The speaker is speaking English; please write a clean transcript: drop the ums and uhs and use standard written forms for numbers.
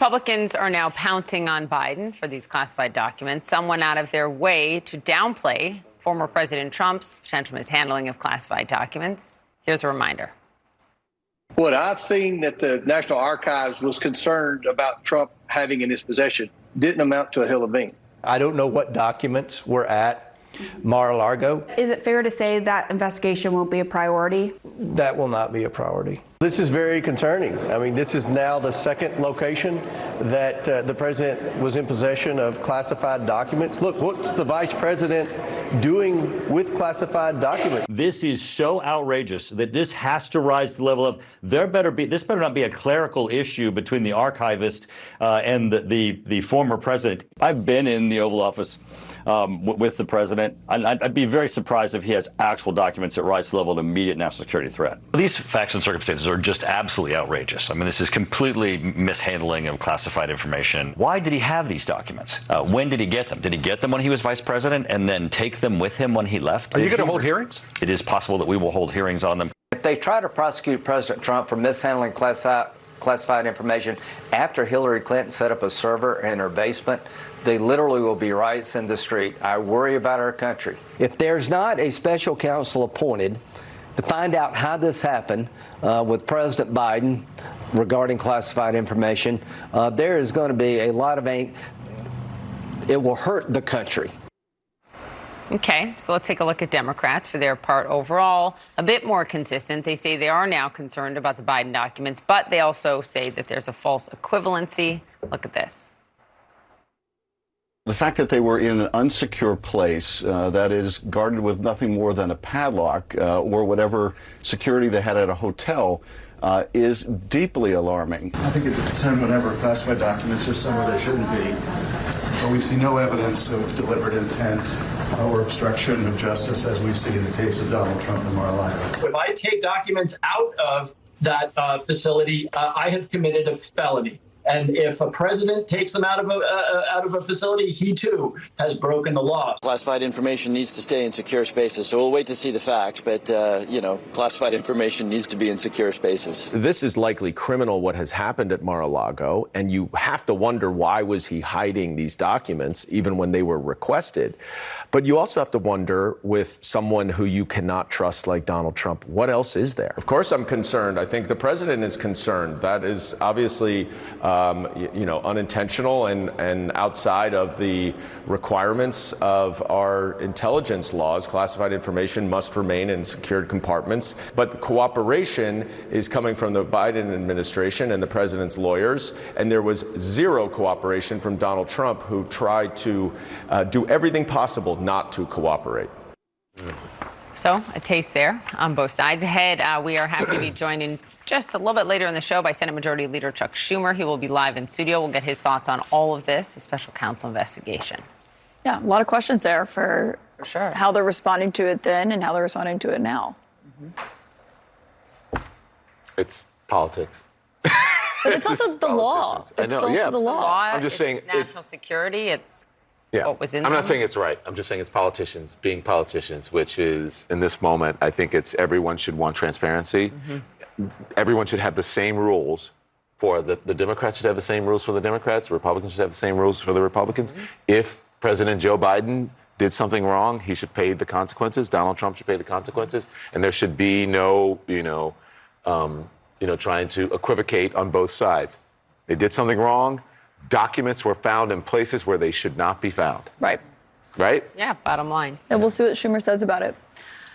Republicans are now pouncing on Biden for these classified documents. Some went out of their way to downplay former President Trump's potential mishandling of classified documents. Here's a reminder. What I've seen that the National Archives was concerned about Trump having in his possession didn't amount to a hill of beans. I don't know what documents were at Mar-a-Lago. Is it fair to say that investigation won't be a priority? That will not be a priority. This is very concerning. I mean, this is now the second location that the president was in possession of classified documents. Look, what's the vice president doing with classified documents? This is so outrageous that this has to rise to the level of this better not be a clerical issue between the archivist and the former president. I've been in the Oval Office with the president. I'd be very surprised if he has actual documents that rise to the level of immediate national security threat. These facts and circumstances are just absolutely outrageous. I mean, this is completely mishandling of classified information. Why did he have these documents? When did he get them? Did he get them when he was vice president and then take them with him when he left? Are you going to hold hearings? It is possible that we will hold hearings on them. If they try to prosecute President Trump for mishandling classified information after Hillary Clinton set up a server in her basement, they literally will be riots in the street. I worry about our country. If there's not a special counsel appointed to find out how this happened with President Biden regarding classified information, there is going to be a lot of it will hurt the country. Okay, so let's take a look at Democrats. For their part, overall, a bit more consistent. They say they are now concerned about the Biden documents, but they also say that there's a false equivalency. Look at this. The fact that they were in an unsecure place that is guarded with nothing more than a padlock or whatever security they had at a hotel is deeply alarming. I think it's a concern whenever classified documents are somewhere they shouldn't be. But we see no evidence of deliberate intent or obstruction of justice as we see in the case of Donald Trump and Mar-a-Lago. If I take documents out of that facility, I have committed a felony. And if a president takes them out of a facility, he too has broken the law. Classified information needs to stay in secure spaces, so we'll wait to see the facts. But classified information needs to be in secure spaces. This is likely criminal, what has happened at Mar-a-Lago, and you have to wonder why was he hiding these documents even when they were requested. But you also have to wonder, with someone who you cannot trust like Donald Trump, what else is there? Of course I'm concerned. I think the president is concerned. That is obviously unintentional and outside of the requirements of our intelligence laws. Classified information must remain in secured compartments. But cooperation is coming from the Biden administration and the president's lawyers, and there was zero cooperation from Donald Trump, who tried to do everything possible not to cooperate. So a taste there on both sides. Ahead, we are happy to be joined in just a little bit later in the show by Senate Majority Leader Chuck Schumer. He will be live in studio. We'll get his thoughts on all of this, the special counsel investigation. Yeah, a lot of questions there for sure. How they're responding to it then and how they're responding to it now. Mm-hmm. It's politics. But it's also the law. I know, yeah. The law. I'm just saying. National security. It's what was in I'm not saying it's right. I'm just saying it's politicians being politicians, which is, in this moment, I think it's everyone should want transparency. Mm-hmm. Everyone should have the same rules for the Democrats should have the same rules for the Democrats. Republicans should have the same rules for the Republicans. Mm-hmm. If President Joe Biden did something wrong, he should pay the consequences. Donald Trump should pay the consequences. And there should be no, trying to equivocate on both sides. They did something wrong. Documents were found in places where they should not be found. Right. Right? Yeah, bottom line. And we'll see what Schumer says about it.